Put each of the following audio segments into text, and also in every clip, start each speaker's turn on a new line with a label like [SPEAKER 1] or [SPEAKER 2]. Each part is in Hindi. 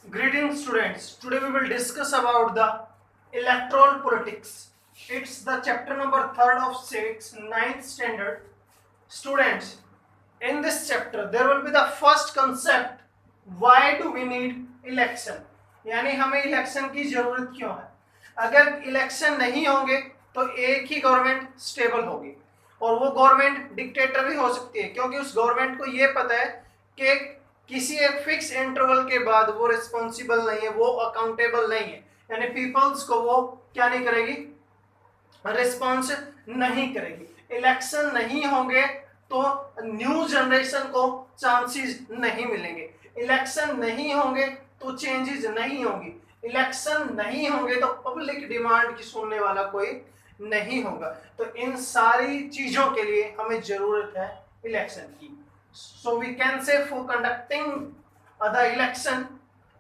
[SPEAKER 1] Greetings students. Today we will discuss about the electoral politics. It's the chapter number 3rd of 6, 9th standard. Students, in this chapter there will be the first concept, why do we need election? यानी हमें इलेक्शन की जरूरत क्यों है? अगर इलेक्शन नहीं होंगे तो एक ही गवर्नमेंट स्टेबल होगी और वो गवर्नमेंट डिक्टेटर भी हो सकती है, क्योंकि उस गवर्नमेंट को ये पता है कि किसी एक फिक्स इंटरवल के बाद वो रिस्पॉन्सिबल नहीं है, वो अकाउंटेबल नहीं है, यानी पीपल्स को वो क्या नहीं करेगी, रिस्पॉन्स नहीं करेगी। इलेक्शन नहीं होंगे तो न्यू जनरेशन को चांसेस नहीं मिलेंगे, इलेक्शन नहीं होंगे तो चेंजेस नहीं होंगी, इलेक्शन नहीं होंगे तो पब्लिक डिमांड की सुनने वाला कोई नहीं होगा। तो इन सारी चीजों के लिए हमें जरूरत है इलेक्शन की। So we can say for conducting the election,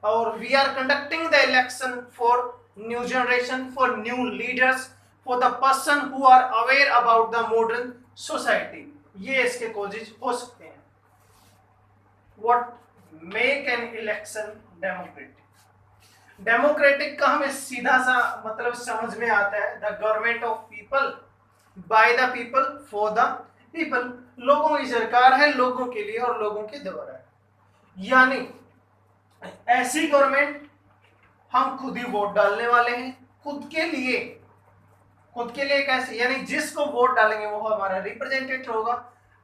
[SPEAKER 1] or we are conducting the election for new generation, for new leaders, for the person who are aware about the modern society. ये इसके causes हो सकते हैं। What make an election democratic? Democratic का हमें सीधा सा मतलब समझ में आता है, the government of people, by the people, for the people. लोगों की सरकार है, लोगों के लिए और लोगों के द्वारा है। यानी ऐसी गवर्नमेंट हम खुद ही वोट डालने वाले हैं, खुद के लिए कैसे, यानी जिसको वोट डालेंगे वो हमारा रिप्रेजेंटेटिव होगा,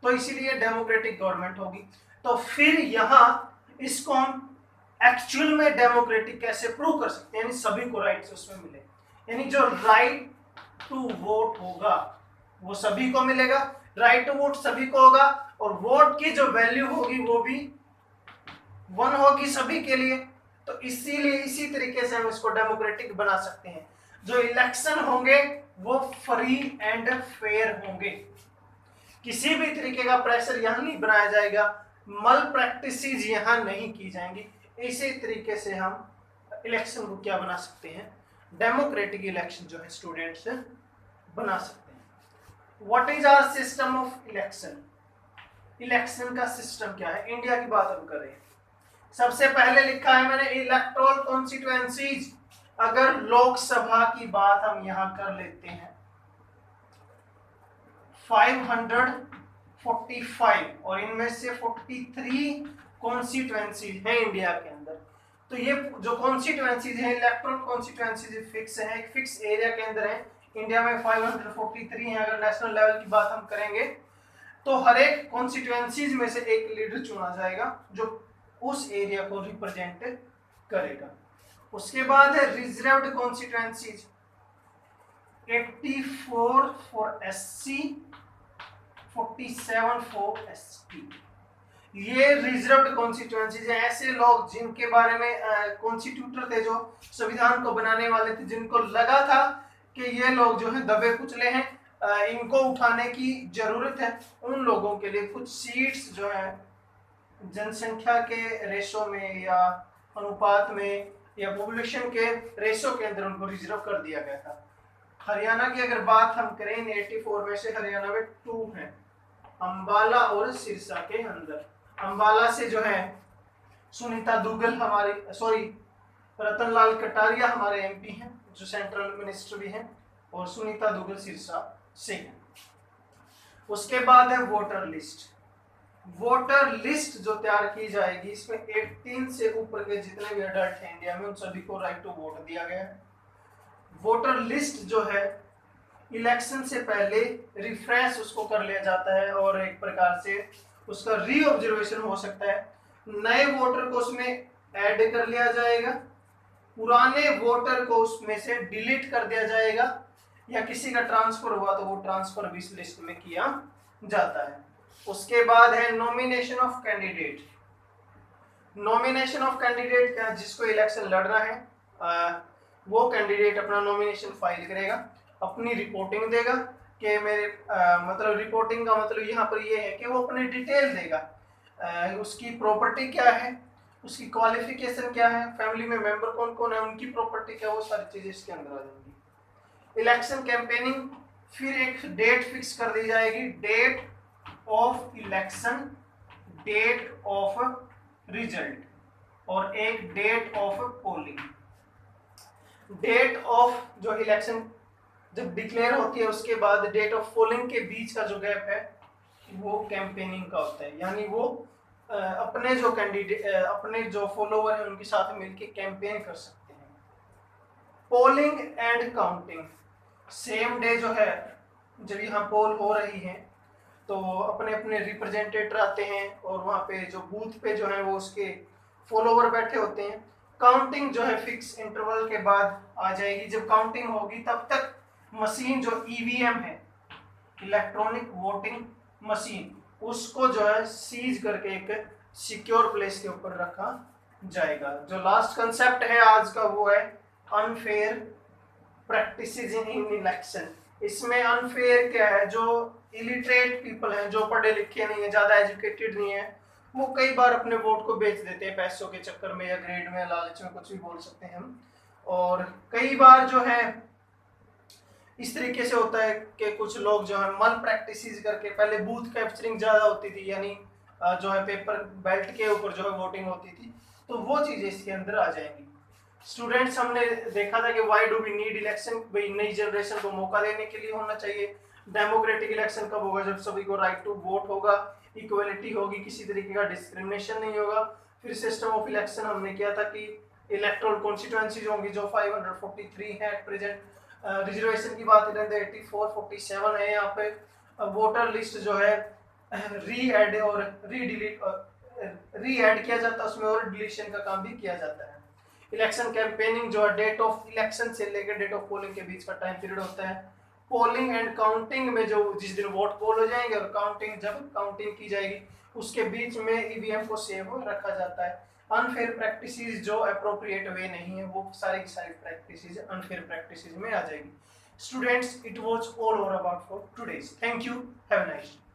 [SPEAKER 1] तो इसीलिए डेमोक्रेटिक गवर्नमेंट होगी। तो फिर यहाँ इसको हम एक्चुअल में डेमोक्रेटिक कैसे प्रूव कर सकते हैं, यानी सभी को राइट उसमें मिले, यानी जो राइट टू वोट होगा वो सभी को मिलेगा, राइट टू वोट सभी को होगा, और वोट की जो वैल्यू होगी वो भी 1 होगी सभी के लिए। तो इसीलिए इसी तरीके से हम इसको डेमोक्रेटिक बना सकते हैं। जो इलेक्शन होंगे वो फ्री एंड फेयर होंगे, किसी भी तरीके का प्रेशर यहां नहीं बनाया जाएगा, मल प्रैक्टिसेस यहां नहीं की जाएंगी। इसी तरीके से हम इलेक्शन को क्या बना सकते हैं, डेमोक्रेटिक इलेक्शन जो है स्टूडेंट्स बना सकते हैं। What is our system of election? Election का सिस्टम क्या है? इंडिया की बात हम कर रहे हैं। सबसे पहले लिखा है मैंने इलेक्टोरल कॉन्स्टिट्यूएंसीज। अगर लोकसभा की बात हम यहां कर लेते हैं, 545 और इनमें से 43 कॉन्स्टिट्यूएंसीज हैं इंडिया के अंदर। तो ये जो कॉन्स्टिट्यूएंसीज हैं, इलेक्टोरल कॉन्स्टिट्यूएंसीज फिक्स हैं, एक फिक्स एरिया के अंदर है। इंडिया में 543 हैं। अगर नेशनल लेवल की बात हम करेंगे तो हर एक कॉन्स्टिट्यूएंसीज में से एक लीडर चुना जाएगा जो उस एरिया को रिप्रेजेंट करेगा। उसके बाद है reserved constituencies, 84 for SC, 47 for ST. ये रिजर्व्ड कॉन्स्टिट्यूएंसीज हैं, ऐसे लोग जिनके बारे में कॉन्स्टिट्यूटर थे, जो संविधान को बनाने वाले थे, जिनको लगा था कि ये लोग जो है दबे कुचले हैं, इनको उठाने की जरूरत है, उन लोगों के लिए कुछ सीट्स जो है जनसंख्या के रेशो में या अनुपात में या पॉपुलेशन के रेशो के अंदर उनको रिजर्व कर दिया गया था। हरियाणा की अगर बात हम करें, 84 में से हरियाणा में 2 हैं, अंबाला और सिरसा के अंदर। अंबाला से जो है सुनीता दुग्गल हमारी, रतनलाल कटारिया हमारे एमपी हैं, जो सेंट्रल मिनिस्टर भी हैं, और सुनीता दुग्गल सिरसा से हैं। उसके बाद है वोटर लिस्ट। वोटर लिस्ट जो तैयार की जाएगी, इसमें 18 से ऊपर के जितने भी अडल्ट हैं इंडिया में, उन सभी को राइट टू वोट दिया गया है। वोटर लिस्ट जो है इलेक्शन से पहले रिफ्रेश उसको कर लिया जाता है और एक प्रकार से उसका री ऑब्जर्वेशन हो सकता है। नए वोटर को उसमें ऐड कर लिया जाएगा, पुराने वोटर को उसमें से डिलीट कर दिया जाएगा, या किसी का ट्रांसफर हुआ तो वो ट्रांसफर भी इस लिस्ट में किया जाता है। उसके बाद है nomination of candidate. Nomination of candidate क्या, जिसको इलेक्शन लड़ना है वो कैंडिडेट अपना नॉमिनेशन फाइल करेगा, अपनी रिपोर्टिंग देगा कि मेरे मतलब रिपोर्टिंग का मतलब यहाँ पर ये है कि वो अपनी डिटेल देगा, उसकी प्रॉपर्टी क्या है, उसकी क्वालिफिकेशन क्या है, फैमिली में मेंबर कौन कौन है, उनकी प्रॉपर्टी क्या, वो सारी चीजें इसके अंदर आ जाएंगी। इलेक्शन कैंपेनिंग, फिर एक डेट फिक्स कर दी जाएगी, date of election, date of result. और एक date of polling. Date of जो इलेक्शन जब डिक्लेयर होती है उसके बाद डेट ऑफ पोलिंग के बीच का जो गैप है वो कैंपेनिंग का होता है, यानी वो अपने जो कैंडिडेट अपने जो फॉलोवर हैं उनके साथ मिलके कैंपेन कर सकते हैं। Polling and counting, same day जो है जब यहाँ पोल हो रही है तो अपने अपने रिप्रेजेंटेटिव आते हैं और वहाँ पे जो बूथ पे जो है वो उसके फॉलोवर बैठे होते हैं। काउंटिंग जो है फिक्स इंटरवल के बाद आ जाएगी। जब काउंटिंग होगी तब तक मशीन जो ईवीएम है, इलेक्ट्रॉनिक वोटिंग मशीन, उसको जो है सीज करके एक सिक्योर प्लेस के ऊपर रखा जाएगा। जो लास्ट कंसेप्ट है आज का वो है अनफेयर प्रैक्टिसेस इन इलेक्शन। इसमें अनफेयर क्या है, जो इलिटरेट पीपल हैं, जो पढ़े लिखे नहीं है, ज़्यादा एजुकेटेड नहीं है, वो कई बार अपने वोट को बेच देते हैं पैसों के चक्कर में या ग्रेड में, लालच में, कुछ भी बोल सकते हैं हम। और कई बार जो है इस तरीके से होता है कि कुछ लोग जो है मल प्रैक्टिसेस करके, पहले बूथ कैप्चरिंग ज़्यादा होती थी, यानी जो है पेपर बेल्ट के ऊपर जो है वोटिंग होती थी, तो वो चीज़ें इसके अंदर आ जाएंगी। स्टूडेंट्स, हमने देखा था कि why do we need election, भाई नई जनरेशन को मौका देने के लिए होना चाहिए। डेमोक्रेटिक इलेक्शन कब होगा, जब सभी को राइट टू वोट होगा, इक्वलिटी होगी, किसी तरीके का डिस्क्रिमिनेशन नहीं होगा। फिर सिस्टम ऑफ इलेक्शन हमने किया था कि इलेक्टोरल कॉन्स्टिट्यूएंसीज होंगी जो 543 है एट प्रेजेंट। रिजर्वेशन की बात करें तो 8447 है। यहाँ पे वोटर लिस्ट जो है री एड और री ऐड किया जाता है उसमें, और डिलीशन का काम भी किया जाता है। इलेक्शन कैंपेनिंग जो है डेट ऑफ इलेक्शन से लेकर डेट ऑफ पोलिंग के बीच का टाइम पीरियड होता है। पोलिंग एंड काउंटिंग में जो जिस दिन वोट पोल हो जाएंगे और काउंटिंग जब काउंटिंग की जाएगी उसके बीच में ईवीएम को सेव रखा जाता है। अनफेयर प्रैक्टिसेस जो अप्रोप्रिएट वे नहीं है वो सारी की सारी प्रैक्टिसेस अनफेयर प्रैक्टिसेस में आ जाएगी। Students, it was all over about for today's. Thank you, have a nice day.